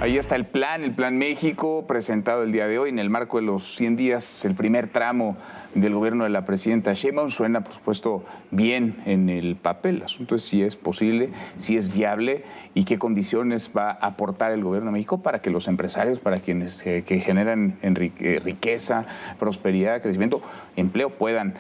Ahí está el Plan México, presentado el día de hoy en el marco de los 100 días, el primer tramo del gobierno de la presidenta Sheinbaum. Suena, por supuesto, bien en el papel. El asunto es si es posible, si es viable y qué condiciones va a aportar el gobierno de México para que los empresarios, para quienes que generan riqueza, prosperidad, crecimiento, empleo, puedan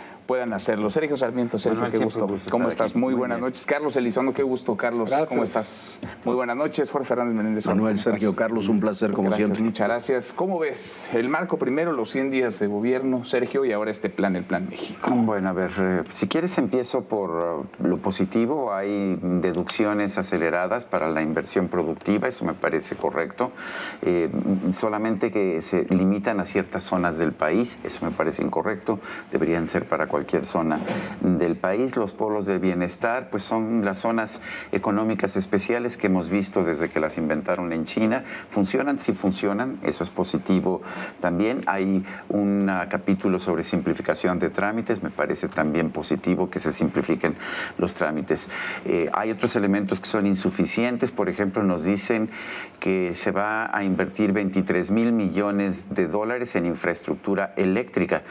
hacerlo. Sergio Sarmiento, Sergio, qué gusto. ¿Cómo estás? Muy buenas noches. Carlos Elizondo, qué gusto, Carlos. Gracias. ¿Cómo estás? Muy buenas noches. Jorge Fernández Menéndez. Manuel, Sergio, Carlos, un placer como Gracias, siempre. muchas gracias. ¿Cómo ves? El marco primero, los 100 días de gobierno, Sergio, y ahora el Plan México. Bueno, a ver, si quieres empiezo por lo positivo. Hay deducciones aceleradas para la inversión productiva, eso me parece correcto. Solamente que se limitan a ciertas zonas del país, eso me parece incorrecto. Deberían ser para cualquier zona del país. Los polos de bienestar, pues son las zonas económicas especiales que hemos visto desde que las inventaron en China. ¿Funcionan? Sí funcionan, eso es positivo también. Hay un capítulo sobre simplificación de trámites, me parece también positivo que se simplifiquen los trámites. Hay otros elementos que son insuficientes, por ejemplo, nos dicen que se va a invertir 23,000 millones de dólares en infraestructura eléctrica.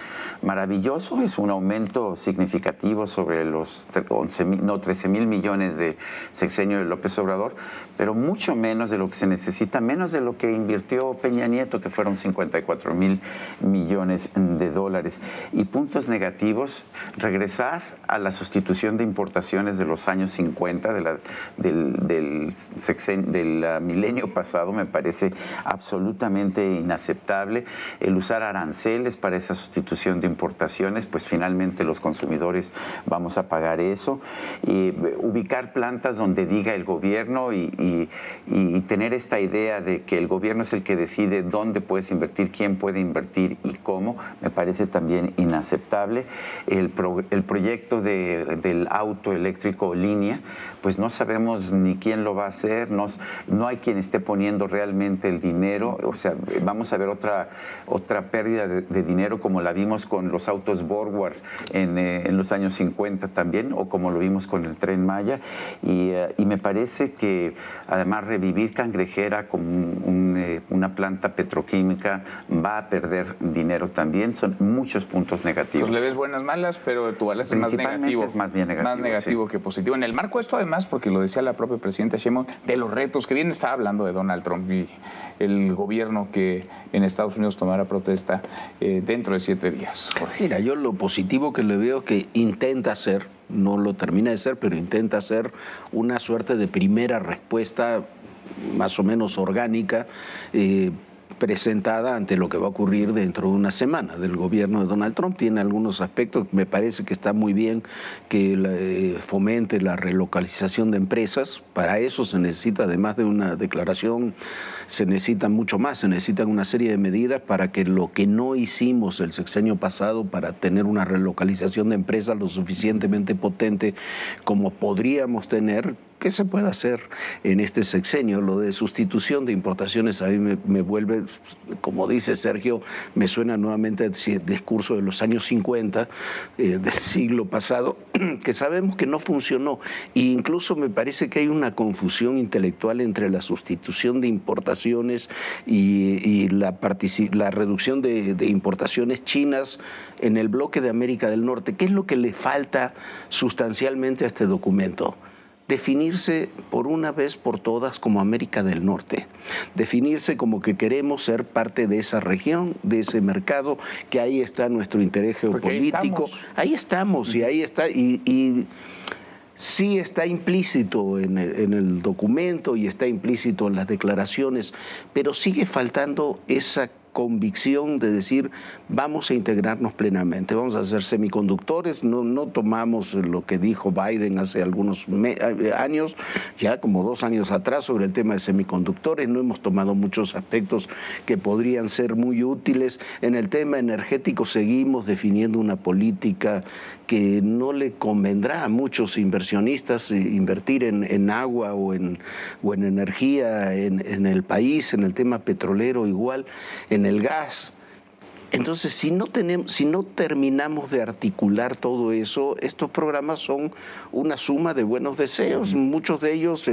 Maravilloso, es un aumento significativo sobre los 13,000 millones de sexenio de López Obrador, pero mucho menos de lo que se necesita, menos de lo que invirtió Peña Nieto, que fueron 54,000 millones de dólares. Y puntos negativos, regresar a la sustitución de importaciones de los años 50, del milenio pasado, me parece absolutamente inaceptable. El usar aranceles para esa sustitución de importaciones, pues finalmente los consumidores vamos a pagar eso. Y ubicar plantas donde diga el gobierno y tener esta idea de que el gobierno es el que decide dónde puedes invertir, quién puede invertir y cómo, me parece también inaceptable. El proyecto del auto eléctrico línea, pues no sabemos ni quién lo va a hacer, no hay quien esté poniendo realmente el dinero. O sea, vamos a ver otra pérdida de dinero como la vimos con los autos Borgward en los años 50 también, o como lo vimos con el Tren Maya, y me parece que además revivir Cangrejera como una planta petroquímica va a perder dinero también. Son muchos puntos negativos. Pues le ves buenas, malas, pero tu balance es más negativo. Es más bien negativo. Más negativo sí. Que positivo. En el marco de esto, además, porque lo decía la propia presidenta Sheinbaum, de los retos que bien estaba hablando de Donald Trump y el gobierno que en Estados Unidos tomará protesta dentro de 7 días. Jorge. Mira, yo lo positivo que le veo es que intenta hacer, no lo termina de ser, pero intenta hacer una suerte de primera respuesta más o menos orgánica, presentada ante lo que va a ocurrir dentro de una semana del gobierno de Donald Trump. Tiene algunos aspectos, me parece que está muy bien que fomente la relocalización de empresas. Para eso se necesita, además de una declaración, se necesita mucho más, se necesitan una serie de medidas para que lo que no hicimos el sexenio pasado para tener una relocalización de empresas lo suficientemente potente como podríamos tener, ¿qué se puede hacer en este sexenio? Lo de sustitución de importaciones a mí me vuelve, como dice Sergio, me suena nuevamente el discurso de los años 50 del siglo pasado, que sabemos que no funcionó. E incluso me parece que hay una confusión intelectual entre la sustitución de importaciones y la reducción de importaciones chinas en el bloque de América del Norte. ¿Qué es lo que le falta sustancialmente a este documento? Definirse por una vez por todas como América del Norte, definirse como que queremos ser parte de esa región, de ese mercado, que ahí está nuestro interés geopolítico. Ahí estamos y ahí está, y sí está implícito en el documento y está implícito en las declaraciones, pero sigue faltando esa convicción de decir vamos a integrarnos plenamente, vamos a ser semiconductores. No tomamos lo que dijo Biden hace algunos años, ya como 2 años atrás, sobre el tema de semiconductores. No hemos tomado muchos aspectos que podrían ser muy útiles. En el tema energético seguimos definiendo una política que no le convendrá a muchos inversionistas invertir en agua o en energía en el país. En el tema petrolero igual, en el gas. Entonces, si no terminamos de articular todo eso, estos programas son una suma de buenos deseos, muchos de ellos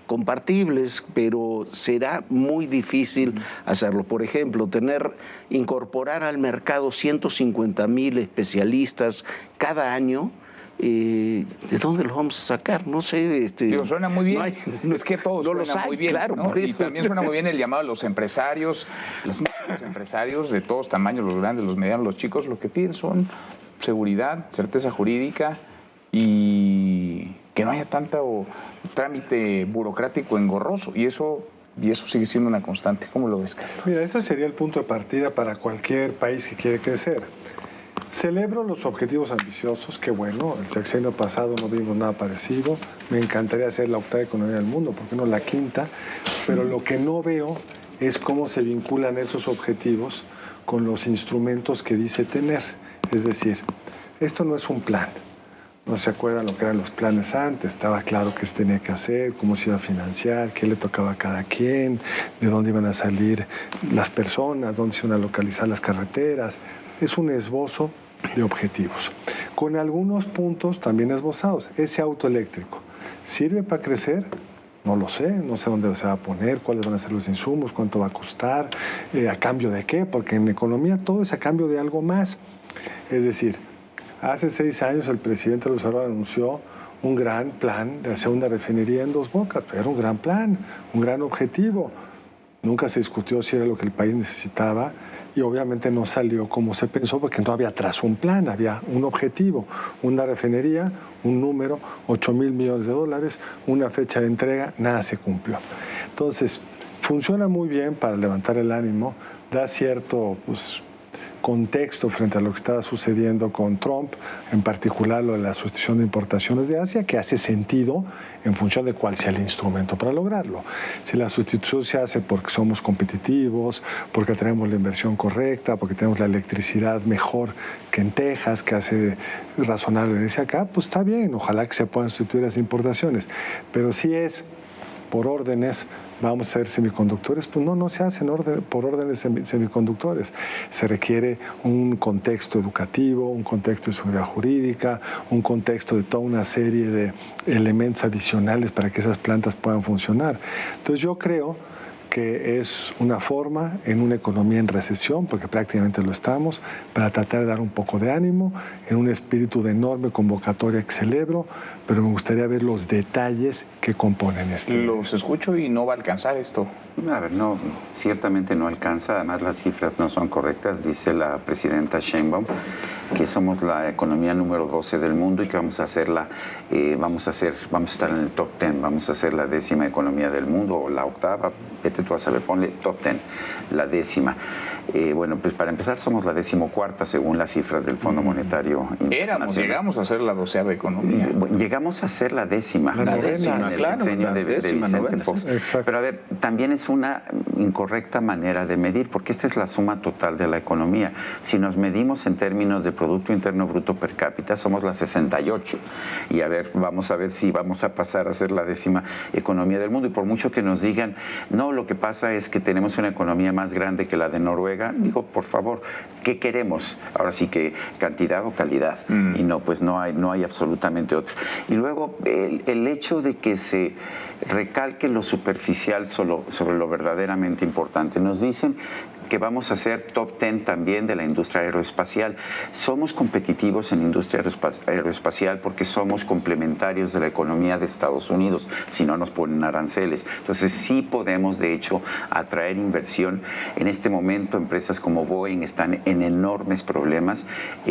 compartibles, pero será muy difícil hacerlo. Por ejemplo, incorporar al mercado 150,000 especialistas cada año. ¿De dónde los vamos a sacar? No sé. Digo, suena muy bien. Es que todo suena muy bien. Claro, ¿no? Y también suena muy bien el llamado a los empresarios. Los empresarios de todos tamaños, los grandes, los medianos, los chicos, lo que piden son seguridad, certeza jurídica y que no haya tanto trámite burocrático engorroso. Y eso sigue siendo una constante. ¿Cómo lo ves, Carlos? Mira, eso sería el punto de partida para cualquier país que quiere crecer. Celebro los objetivos ambiciosos, que bueno, el sexenio pasado no vimos nada parecido. Me encantaría hacer la octava economía del mundo, ¿por qué no la quinta? Pero lo que no veo es cómo se vinculan esos objetivos con los instrumentos que dice tener. Es decir, esto no es un plan. No se acuerdan lo que eran los planes antes, estaba claro qué se tenía que hacer, cómo se iba a financiar, qué le tocaba a cada quien, de dónde iban a salir las personas, dónde se iban a localizar las carreteras. Es un esbozo de objetivos, con algunos puntos también esbozados. Ese auto eléctrico, ¿sirve para crecer? No lo sé, no sé dónde se va a poner, cuáles van a ser los insumos, cuánto va a costar, a cambio de qué, porque en economía todo es a cambio de algo más. Es decir, hace 6 años el presidente López Obrador anunció un gran plan de hacer una refinería en Dos Bocas, pero era un gran plan, un gran objetivo. Nunca se discutió si era lo que el país necesitaba y obviamente no salió como se pensó porque no había atrás un plan, había un objetivo, una refinería, un número, 8,000 millones de dólares, una fecha de entrega, nada se cumplió. Entonces, funciona muy bien para levantar el ánimo, da cierto contexto frente a lo que estaba sucediendo con Trump, en particular lo de la sustitución de importaciones de Asia, que hace sentido en función de cuál sea el instrumento para lograrlo. Si la sustitución se hace porque somos competitivos, porque tenemos la inversión correcta, porque tenemos la electricidad mejor que en Texas, que hace razonable venirse acá, pues está bien, ojalá que se puedan sustituir las importaciones. Pero si es por órdenes, vamos a hacer semiconductores, pues no se hacen por órdenes semiconductores. Se requiere un contexto educativo, un contexto de seguridad jurídica, un contexto de toda una serie de elementos adicionales para que esas plantas puedan funcionar. Entonces yo creo que es una forma en una economía en recesión, porque prácticamente lo estamos, para tratar de dar un poco de ánimo, en un espíritu de enorme convocatoria que celebro, pero me gustaría ver los detalles que componen esto. Los escucho y no va a alcanzar esto. A ver, no, ciertamente no alcanza, además las cifras no son correctas, dice la presidenta Sheinbaum que somos la economía número 12 del mundo y que vamos a estar en el top 10, vamos a ser la 10ª economía del mundo o la 8ª, vete tú a saber, ponle top 10, la 10ª. Bueno, pues para empezar somos la 14ª según las cifras del Fondo Monetario Internacional. Llegamos a ser la 12ª economía. Llegamos a ser la 10ª. La 10ª, en el sexenio de Vicente Fox. Pero a ver, también es una incorrecta manera de medir, porque esta es la suma total de la economía. Si nos medimos en términos de Producto Interno Bruto per cápita, somos la 68. Y a ver, vamos a ver si vamos a pasar a ser la 10ª economía del mundo. Y por mucho que nos digan, no, lo que pasa es que tenemos una economía más grande que la de Noruega, digo, por favor, ¿qué queremos? Ahora sí que cantidad o calidad. Y no, pues no hay absolutamente otro. Y luego, el hecho de que se recalque lo superficial sobre lo verdaderamente importante. Nos dicen que vamos a ser top 10 también de la industria aeroespacial. Somos competitivos en industria aeroespacial porque somos complementarios de la economía de Estados Unidos, si no nos ponen aranceles. Entonces sí podemos, de hecho, atraer inversión. En este momento, empresas como Boeing están en enormes problemas.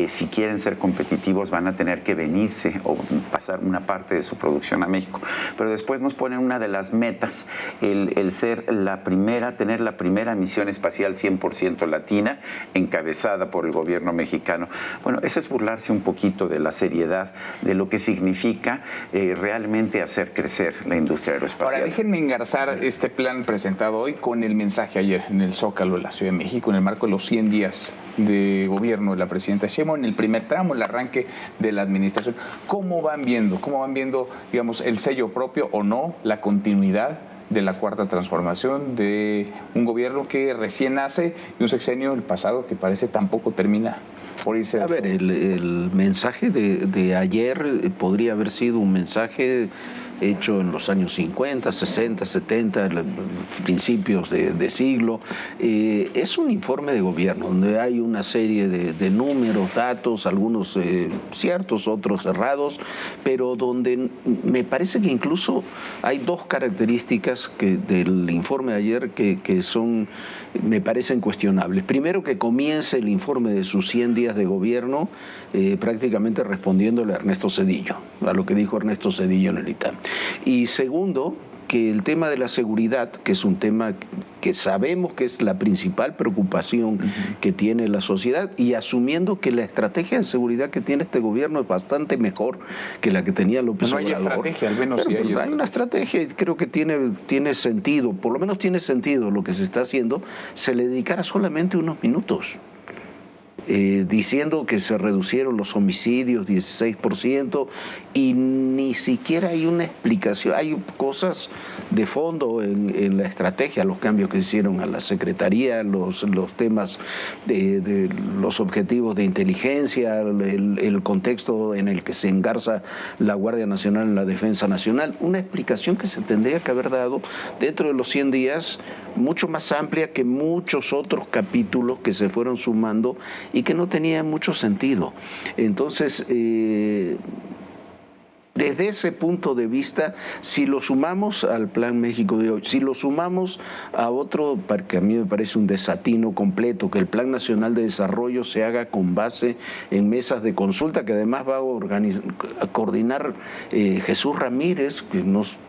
Si quieren ser competitivos, van a tener que venirse o pasar una parte de su producción a México. Pero después nos ponen una de las metas, el ser la primera, tener la primera misión espacial 100% latina, encabezada por el gobierno mexicano. Bueno, eso es burlarse un poquito de la seriedad, de lo que significa realmente hacer crecer la industria aeroespacial. Ahora, déjenme engarzar este plan presentado hoy con el mensaje ayer en el Zócalo de la Ciudad de México, en el marco de los 100 días de gobierno de la presidenta Sheinbaum, en el primer tramo, el arranque de la administración. ¿Cómo van viendo, digamos, el sello propio o no, la continuidad de la Cuarta Transformación, de un gobierno que recién nace y un sexenio, el pasado, que parece tampoco termina por irse. A ver, el mensaje de ayer podría haber sido un mensaje hecho en los años 50, 60, 70, principios de siglo. Es un informe de gobierno donde hay una serie de números, datos, algunos ciertos, otros errados, pero donde me parece que incluso hay dos características del informe de ayer que son, me parecen cuestionables. Primero, que comience el informe de sus 100 días de gobierno prácticamente respondiéndole a Ernesto Zedillo, a lo que dijo Ernesto Zedillo en el ITAM. Y segundo, que el tema de la seguridad, que es un tema que sabemos que es la principal preocupación que tiene la sociedad, y asumiendo que la estrategia de seguridad que tiene este gobierno es bastante mejor que la que tenía López Obrador. No hay estrategia, al menos pero, sí hay una estrategia, y creo que tiene sentido, por lo menos tiene sentido lo que se está haciendo, se le dedicara solamente unos minutos. Diciendo que se reducieron los homicidios 16% y ni siquiera hay una explicación. Hay cosas de fondo en la estrategia, los cambios que hicieron a la Secretaría, los temas de los objetivos de inteligencia, el contexto en el que se engarza la Guardia Nacional en la Defensa Nacional. Una explicación que se tendría que haber dado dentro de los 100 días, mucho más amplia que muchos otros capítulos que se fueron sumando y que no tenía mucho sentido. Entonces, desde ese punto de vista, si lo sumamos al Plan México de hoy, si lo sumamos a otro, que a mí me parece un desatino completo, que el Plan Nacional de Desarrollo se haga con base en mesas de consulta, que además va a coordinar Jesús Ramírez,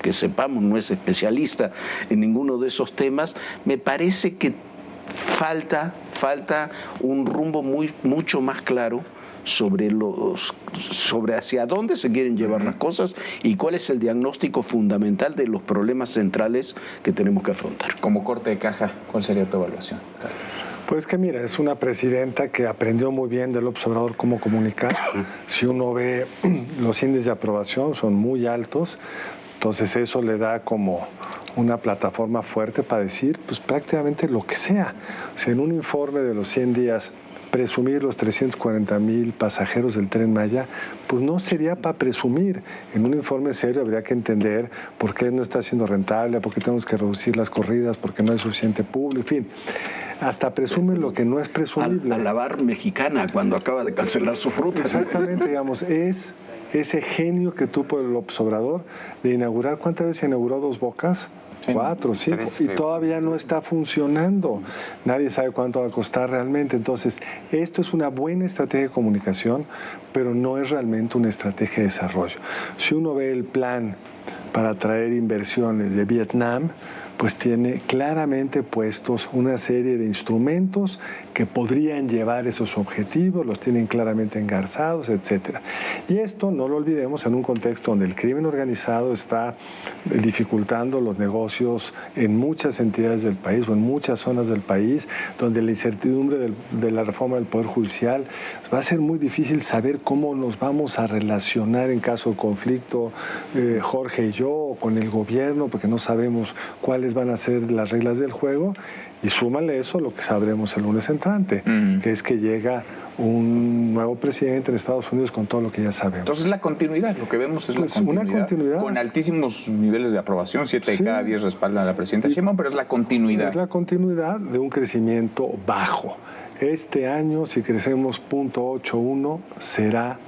que sepamos no es especialista en ninguno de esos temas, me parece que falta un rumbo mucho más claro sobre hacia dónde se quieren llevar las cosas y cuál es el diagnóstico fundamental de los problemas centrales que tenemos que afrontar. Como corte de caja, ¿cuál sería tu evaluación, Carlos? Pues que mira, es una presidenta que aprendió muy bien del López Obrador cómo comunicar. Si uno ve los índices de aprobación son muy altos, entonces eso le da como una plataforma fuerte para decir pues prácticamente lo que sea. O sea, en un informe de los 100 días, presumir los 340,000 pasajeros del Tren Maya, pues no sería para presumir. En un informe serio habría que entender por qué no está siendo rentable, por qué tenemos que reducir las corridas, por qué no hay suficiente público, en fin. Hasta presumen lo que no es presumible. A la Bar Mexicana, cuando acaba de cancelar sus rutas. Exactamente, digamos, es ese genio que tuvo el López Obrador de inaugurar, ¿cuántas veces inauguró Dos Bocas? 4, 5, y todavía no está funcionando. Nadie sabe cuánto va a costar realmente. Entonces, esto es una buena estrategia de comunicación, pero no es realmente una estrategia de desarrollo. Si uno ve el plan para atraer inversiones de Vietnam, pues tiene claramente puestos una serie de instrumentos que podrían llevar esos objetivos, los tienen claramente engarzados, etc. Y esto, no lo olvidemos, en un contexto donde el crimen organizado está dificultando los negocios en muchas entidades del país o en muchas zonas del país, donde la incertidumbre de la reforma del Poder Judicial, va a ser muy difícil saber cómo nos vamos a relacionar en caso de conflicto, Jorge y yo, o con el gobierno, porque no sabemos cuáles van a ser las reglas del juego, y súmale eso lo que sabremos el lunes entrante, que es que llega un nuevo presidente en Estados Unidos con todo lo que ya sabemos. Entonces la continuidad, lo que vemos es pues una continuidad con altísimos niveles de aprobación, 7 de cada 10 respaldan a la presidenta Sheinbaum, pero es la continuidad. Es la continuidad de un crecimiento bajo. Este año, si crecemos 0.81, será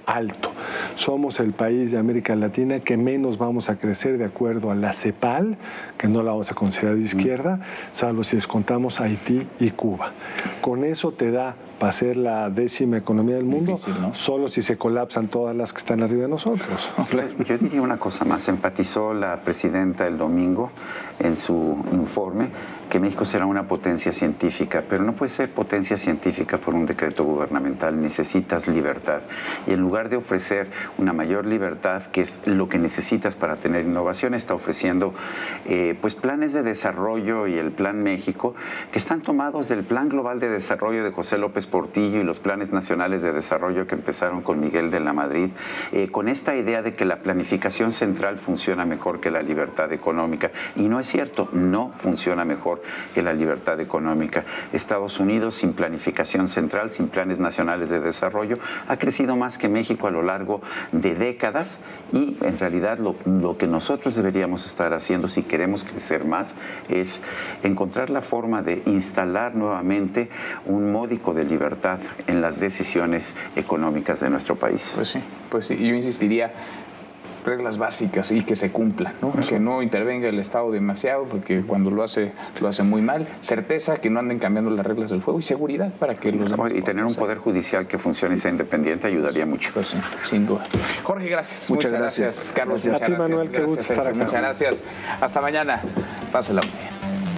alto. Somos el país de América Latina que menos vamos a crecer de acuerdo a la CEPAL, que no la vamos a considerar de izquierda, salvo si descontamos Haití y Cuba. Con eso te da para ser la 10ª economía del mundo, difícil, ¿no? Solo si se colapsan todas las que están arriba de nosotros. Yo diría una cosa más. Enfatizó la presidenta el domingo en su informe que México será una potencia científica, pero no puede ser potencia científica por un decreto gubernamental. Necesitas libertad. Y en lugar lugar de ofrecer una mayor libertad, que es lo que necesitas para tener innovación, está ofreciendo pues planes de desarrollo y el Plan México, que están tomados del Plan Global de Desarrollo de José López Portillo y los planes nacionales de desarrollo que empezaron con Miguel de la Madrid, con esta idea de que la planificación central funciona mejor que la libertad económica. Y no es cierto, no funciona mejor que la libertad económica. Estados Unidos, sin planificación central, sin planes nacionales de desarrollo, ha crecido más que México a lo largo de décadas, y en realidad lo que nosotros deberíamos estar haciendo si queremos crecer más es encontrar la forma de instalar nuevamente un módico de libertad en las decisiones económicas de nuestro país. Pues sí, yo insistiría, reglas básicas y que se cumplan, ¿no? Que no intervenga el Estado demasiado, porque cuando lo hace muy mal. Certeza, que no anden cambiando las reglas del juego, y seguridad para que los demás... Y tener un poder judicial que funcione y sea independiente ayudaría mucho. Pues sí, sin duda. Jorge, gracias. Muchas gracias. Carlos. A ti, Manuel, qué gusto estar acá. Muchas gracias. Hasta mañana. Pásala.